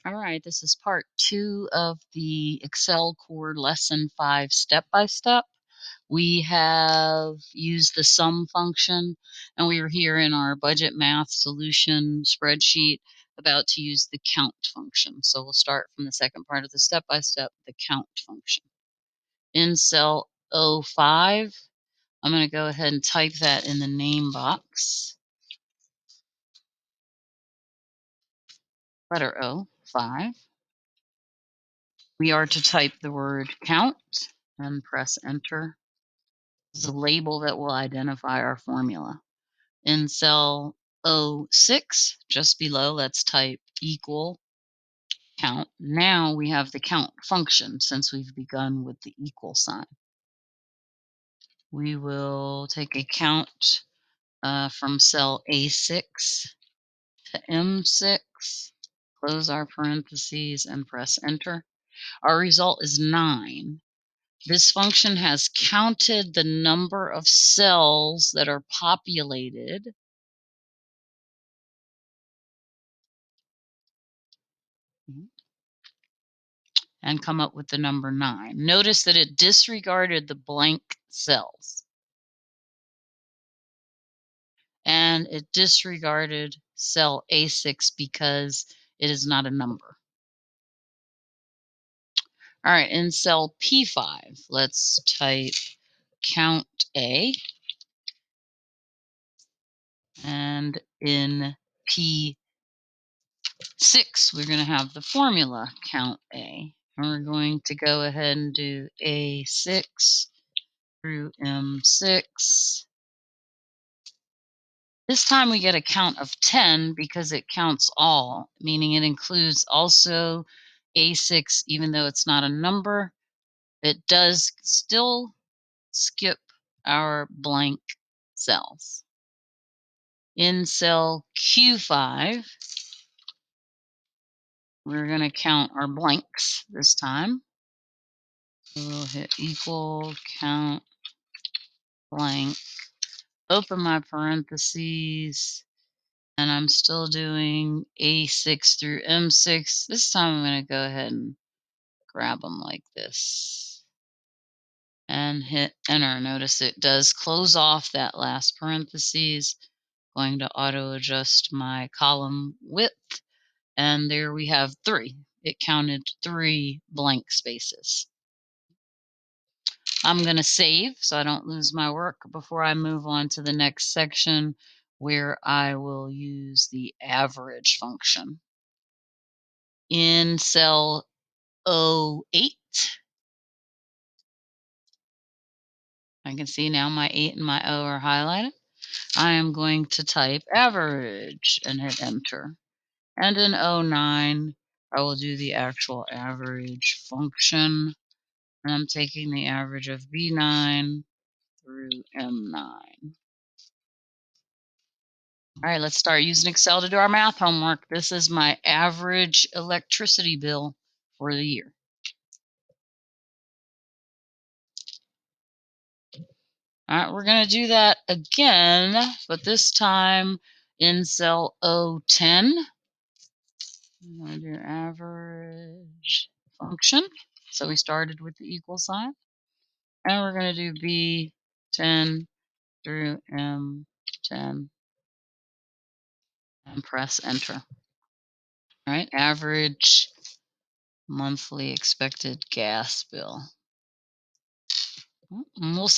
All right, this is part 2 of the Excel Core Lesson 5 step-by-step. We have used the sum function, and we were here in our budget math solution spreadsheet about to use the count function. So we'll start from the second part of the step-by-step, the count function. In cell O5, I'm going to go ahead and type that in the name box. Letter O, 5. We are to type the word count and press enter. This is a label that will identify our formula. In cell O6, just below, let's type equal count. Now we have the count function since we've begun with the equal sign. We will take a count from cell A6 to M6, close our parentheses and press enter. Our result is 9. This function has counted the number of cells that are populated and come up with the number 9. Notice that it disregarded the blank cells. And it disregarded cell A6 because it is not a number. All right, in cell P5, let's type count A. And in P6, we're going to have the formula count A. And we're going to go ahead and do A6 through M6. This time we get a count of 10 because it counts all, meaning it includes also A6, even though it's not a number. It does still skip our blank cells. In cell Q5, we're going to count our blanks this time. We'll hit equal count blank, open my parentheses, and I'm still doing A6 through M6. This time I'm going to go ahead and grab them like this and hit enter. Notice it does close off that last parentheses. Going to auto adjust my column width, and there we have 3. It counted 3 blank spaces. I'm going to save so I don't lose my work before I move on to the next section where I will use the average function. In cell O8, I can see now my 8 and my O are highlighted. I am going to type average and hit enter. And in O9, I will do the actual average function. And I'm taking the average of B9 through M9. All right, let's start using Excel to do our math homework. This is my average electricity bill for the year. All right, we're going to do that again, but this time in cell O10. I'm going to do average function. So we started with the equal sign. And we're going to do B10 through M10 and press enter. All right, average monthly expected gas bill. And we'll say